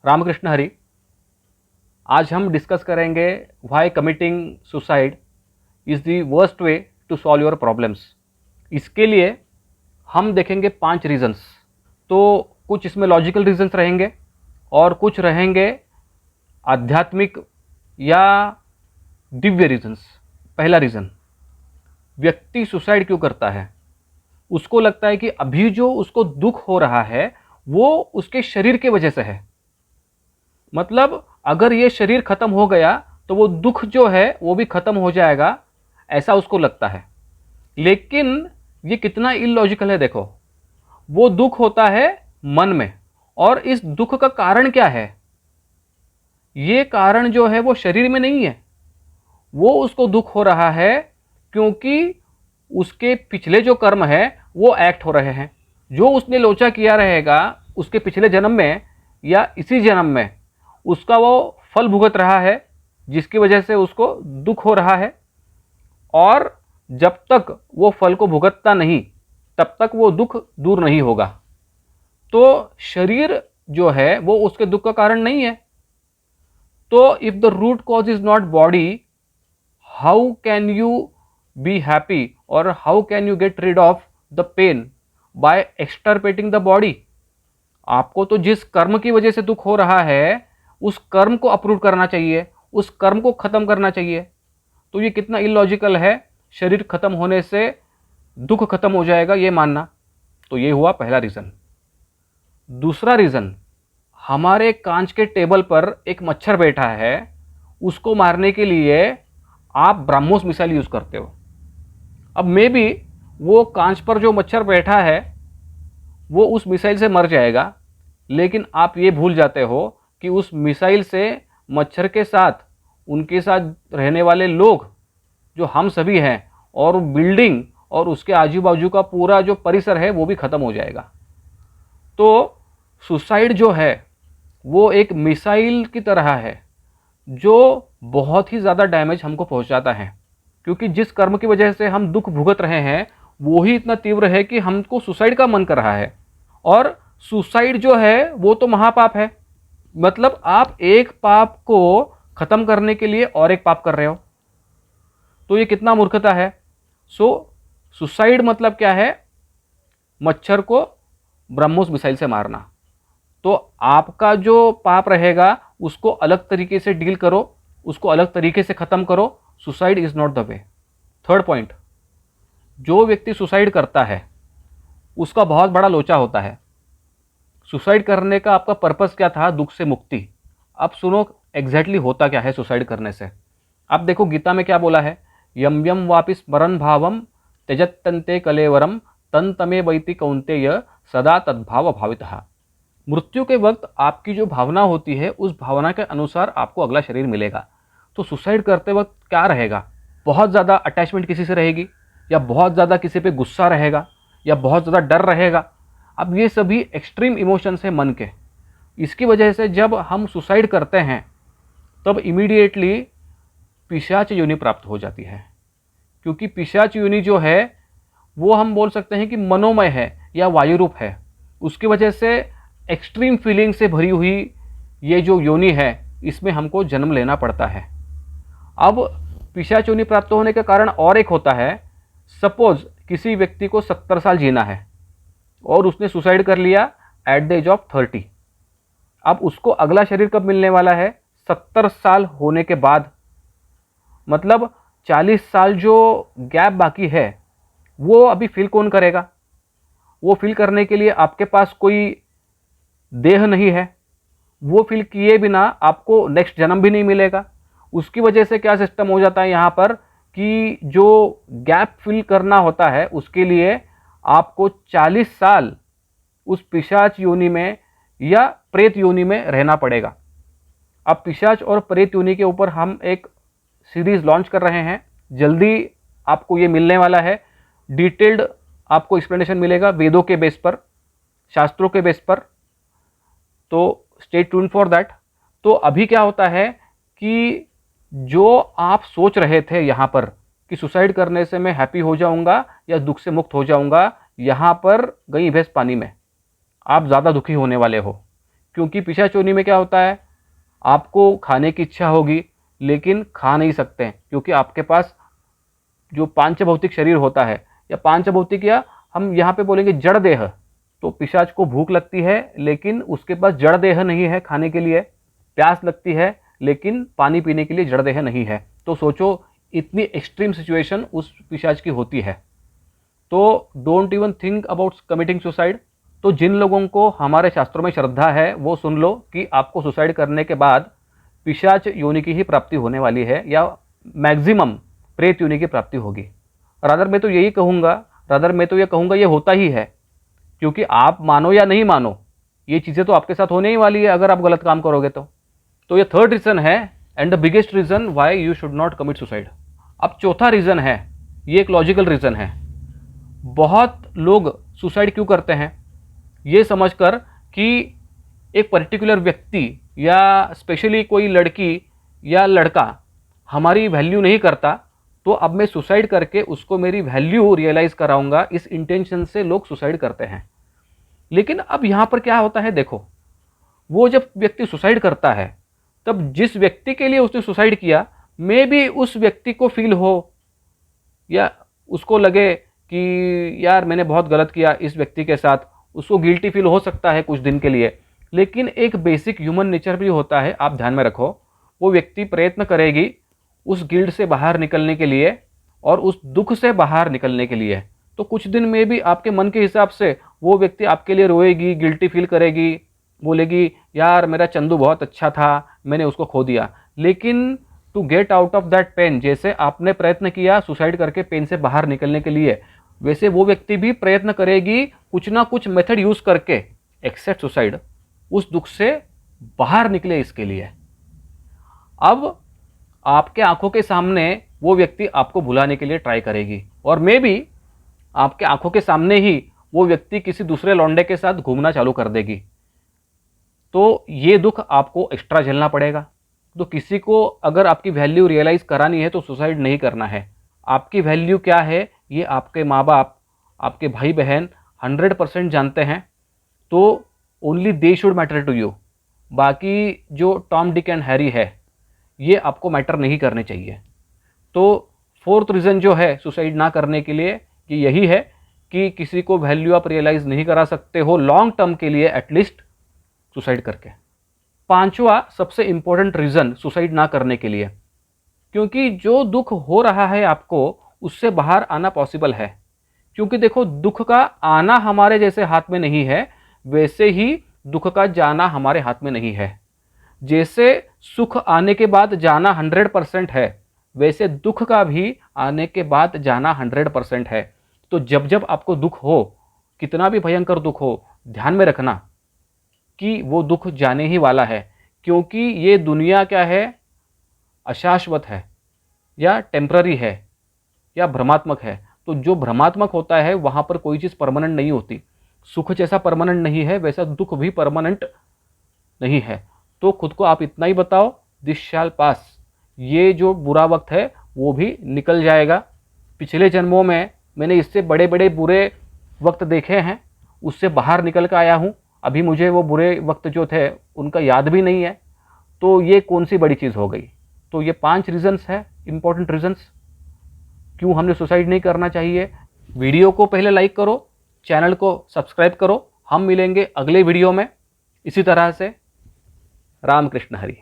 रामकृष्ण हरि। आज हम डिस्कस करेंगे why committing suicide is the worst way to solve your problems. इसके लिए हम देखेंगे 5 रीजंस। तो कुछ इसमें लॉजिकल रीजंस रहेंगे और कुछ रहेंगे आध्यात्मिक या दिव्य रीजंस। पहला रीज़न, व्यक्ति सुसाइड क्यों करता है? उसको लगता है कि अभी जो उसको दुख हो रहा है वो उसके शरीर की वजह से है। मतलब अगर ये शरीर खत्म हो गया तो वो दुख जो है वो भी खत्म हो जाएगा, ऐसा उसको लगता है। लेकिन ये कितना इलॉजिकल है। देखो, वो दुख होता है मन में, और इस दुख का कारण क्या है? ये कारण जो है वो शरीर में नहीं है। वो उसको दुख हो रहा है क्योंकि उसके पिछले जो कर्म है वो एक्ट हो रहे हैं। जो उसने लोचा किया रहेगा उसके पिछले जन्म में या इसी जन्म में, उसका वो फल भुगत रहा है, जिसकी वजह से उसको दुख हो रहा है। और जब तक वो फल को भुगतता नहीं तब तक वो दुख दूर नहीं होगा। तो शरीर जो है वो उसके दुख का कारण नहीं है। तो if the root cause is not body, how can you be happy और how can you get rid of the pain by extirpating the body? आपको तो जिस कर्म की वजह से दुख हो रहा है उस कर्म को अप्रूव करना चाहिए, उस कर्म को खत्म करना चाहिए। तो ये कितना इलॉजिकल है, शरीर खत्म होने से दुख खत्म हो जाएगा ये मानना। तो ये हुआ पहला रीज़न। दूसरा रीज़न, हमारे कांच के टेबल पर एक मच्छर बैठा है, उसको मारने के लिए आप ब्रह्मोस मिसाइल यूज़ करते हो। अब मे बी वो कांच पर जो मच्छर बैठा है वो उस मिसाइल से मर जाएगा, लेकिन आप ये भूल जाते हो कि उस मिसाइल से मच्छर के साथ उनके साथ रहने वाले लोग जो हम सभी हैं, और बिल्डिंग और उसके आजू बाजू का पूरा जो परिसर है वो भी ख़त्म हो जाएगा। तो सुसाइड जो है वो एक मिसाइल की तरह है जो बहुत ही ज़्यादा डैमेज हमको पहुंचाता है, क्योंकि जिस कर्म की वजह से हम दुख भुगत रहे हैं वो ही इतना तीव्र है कि हमको सुसाइड का मन कर रहा है। और सुसाइड जो है वो तो महापाप है। मतलब आप एक पाप को खत्म करने के लिए और एक पाप कर रहे हो, तो ये कितना मूर्खता है। सुसाइड मतलब क्या है? मच्छर को ब्रह्मोस मिसाइल से मारना। तो आपका जो पाप रहेगा उसको अलग तरीके से डील करो, उसको अलग तरीके से खत्म करो। Suicide is not the way. Third point, जो व्यक्ति सुसाइड करता है उसका बहुत बड़ा लोचा होता है। सुसाइड करने का आपका पर्पस क्या था? दुख से मुक्ति। अब सुनो एग्जैक्टली होता क्या है सुसाइड करने से। अब देखो गीता में क्या बोला है, यम यम वापि स्मरन भावम त्यजत्यन्ते कलेवरम तन तमे वैति कौन्तेय सदा तद्भाव भावितः। मृत्यु के वक्त आपकी जो भावना होती है उस भावना के अनुसार आपको अगला शरीर मिलेगा। तो सुसाइड करते वक्त क्या रहेगा? बहुत ज़्यादा अटैचमेंट किसी से रहेगी, या बहुत ज़्यादा किसी पे गुस्सा रहेगा, या बहुत ज़्यादा डर रहेगा। अब ये सभी एक्सट्रीम इमोशंस हैं मन के। इसकी वजह से जब हम सुसाइड करते हैं तब इमीडिएटली पिशाच योनि प्राप्त हो जाती है, क्योंकि पिशाच योनि जो है वो हम बोल सकते हैं कि मनोमय है या वायु रूप है। उसकी वजह से एक्सट्रीम फीलिंग से भरी हुई ये जो योनि है इसमें हमको जन्म लेना पड़ता है। अब पिशाच योनि प्राप्त होने का कारण और एक होता है। सपोज किसी व्यक्ति को 70 साल जीना है और उसने सुसाइड कर लिया एट द एज ऑफ 30। अब उसको अगला शरीर कब मिलने वाला है? 70 साल होने के बाद। मतलब 40 साल जो गैप बाकी है वो अभी फिल कौन करेगा? वो फिल करने के लिए आपके पास कोई देह नहीं है। वो फिल किए बिना आपको नेक्स्ट जन्म भी नहीं मिलेगा। उसकी वजह से क्या सिस्टम हो जाता है यहाँ पर कि जो गैप फिल करना होता है उसके लिए आपको 40 साल उस पिशाच योनि में या प्रेत योनि में रहना पड़ेगा। अब पिशाच और प्रेत योनि के ऊपर हम एक सीरीज लॉन्च कर रहे हैं, जल्दी आपको ये मिलने वाला है। डिटेल्ड आपको एक्सप्लेनेशन मिलेगा वेदों के बेस पर, शास्त्रों के बेस पर। तो स्टे ट्यून फॉर दैट। तो अभी क्या होता है कि जो आप सोच रहे थे यहाँ पर कि सुसाइड करने से मैं हैप्पी हो जाऊँगा या दुख से मुक्त हो जाऊँगा, यहाँ पर गई भैंस पानी में। आप ज़्यादा दुखी होने वाले हो, क्योंकि पिशाच योनि में क्या होता है, आपको खाने की इच्छा होगी लेकिन खा नहीं सकते हैं, क्योंकि आपके पास जो पांच भौतिक शरीर होता है, या पांच भौतिक, या हम यहाँ पे बोलेंगे जड़ देह। तो पिशाच को भूख लगती है लेकिन उसके पास जड़ देह नहीं है खाने के लिए, प्यास लगती है लेकिन पानी पीने के लिए जड़ देह नहीं है। तो सोचो इतनी एक्सट्रीम सिचुएशन उस पिशाच की होती है। तो don't even think about committing suicide. तो जिन लोगों को हमारे शास्त्रों में श्रद्धा है वो सुन लो कि आपको सुसाइड करने के बाद पिशाच योनि की ही प्राप्ति होने वाली है, या मैक्सिमम प्रेत योनि की प्राप्ति होगी। रादर मैं तो यही कहूँगा, ये होता ही है, क्योंकि आप मानो या नहीं मानो ये चीज़ें तो आपके साथ होने ही वाली है अगर आप गलत काम करोगे तो ये थर्ड रीज़न है and the biggest reason why you should not commit suicide. अब चौथा रीज़न है, ये एक लॉजिकल रीज़न है। बहुत लोग सुसाइड क्यों करते हैं, ये समझकर कि एक पर्टिकुलर व्यक्ति या स्पेशली कोई लड़की या लड़का हमारी वैल्यू नहीं करता, तो अब मैं सुसाइड करके उसको मेरी वैल्यू रियलाइज़ कराऊंगा, इस इंटेंशन से लोग सुसाइड करते हैं। लेकिन अब यहाँ पर क्या होता है, देखो, वो जब व्यक्ति सुसाइड करता है तब जिस व्यक्ति के लिए उसने सुसाइड किया, मे भी उस व्यक्ति को फील हो या उसको लगे कि यार मैंने बहुत गलत किया इस व्यक्ति के साथ, उसको गिल्टी फील हो सकता है कुछ दिन के लिए। लेकिन एक बेसिक ह्यूमन नेचर भी होता है, आप ध्यान में रखो, वो व्यक्ति प्रयत्न करेगी उस गिल्ट से बाहर निकलने के लिए और उस दुख से बाहर निकलने के लिए। तो कुछ दिन में भी आपके मन के हिसाब से वो व्यक्ति आपके लिए रोएगी, गिल्टी फील करेगी, बोलेगी यार मेरा चंदू बहुत अच्छा था, मैंने उसको खो दिया। लेकिन to get out of that pain, जैसे आपने प्रयत्न किया सुसाइड करके पेन से बाहर निकलने के लिए, वैसे वो व्यक्ति भी प्रयत्न करेगी कुछ ना कुछ मेथड यूज करके एक्सेप्ट सुसाइड, उस दुख से बाहर निकले इसके लिए। अब आपके आंखों के सामने वो व्यक्ति आपको भुलाने के लिए ट्राई करेगी, और मे बी आपके आंखों के सामने ही वो व्यक्ति किसी दूसरे लौंडे के साथ घूमना चालू कर देगी। तो ये दुख आपको एक्स्ट्रा झेलना पड़ेगा। तो किसी को अगर आपकी वैल्यू रियलाइज करानी है तो सुसाइड नहीं करना है। आपकी वैल्यू क्या है ये आपके माँ बाप, आपके भाई बहन 100% जानते हैं, तो only they should matter to you. बाकी जो टॉम डिक एंड हैरी है ये आपको मैटर नहीं करने चाहिए। तो फोर्थ रीज़न जो है सुसाइड ना करने के लिए कि यही है कि किसी को वैल्यू आप रियलाइज नहीं करा सकते हो लॉन्ग टर्म के लिए, एटलीस्ट सुसाइड करके। पांचवा सबसे इंपॉर्टेंट रीज़न सुसाइड ना करने के लिए, क्योंकि जो दुख हो रहा है आपको उससे बाहर आना पॉसिबल है। क्योंकि देखो, दुख का आना हमारे जैसे हाथ में नहीं है, वैसे ही दुख का जाना हमारे हाथ में नहीं है। जैसे सुख आने के बाद जाना 100% है, वैसे दुख का भी आने के बाद जाना 100% है। तो जब जब आपको दुख हो, कितना भी भयंकर दुख हो, ध्यान में रखना कि वो दुख जाने ही वाला है। क्योंकि ये दुनिया क्या है, अशाश्वत है या टेम्पररी है या भ्रमात्मक है। तो जो भ्रमात्मक होता है वहाँ पर कोई चीज़ परमानेंट नहीं होती। सुख जैसा परमानेंट नहीं है, वैसा दुख भी परमानेंट नहीं है। तो खुद को आप इतना ही बताओ, दिस शैल पास, ये जो बुरा वक्त है वो भी निकल जाएगा। पिछले जन्मों में मैंने इससे बड़े बड़े बुरे वक्त देखे हैं, उससे बाहर निकल कर आया हूँ। अभी मुझे वो बुरे वक्त जो थे उनका याद भी नहीं है, तो ये कौन सी बड़ी चीज़ हो गई। तो ये 5 रीजंस है, इंपॉर्टेंट रीजंस क्यों हमें सुसाइड नहीं करना चाहिए। वीडियो को पहले लाइक करो, चैनल को सब्सक्राइब करो। हम मिलेंगे अगले वीडियो में इसी तरह से। राम कृष्ण हरि।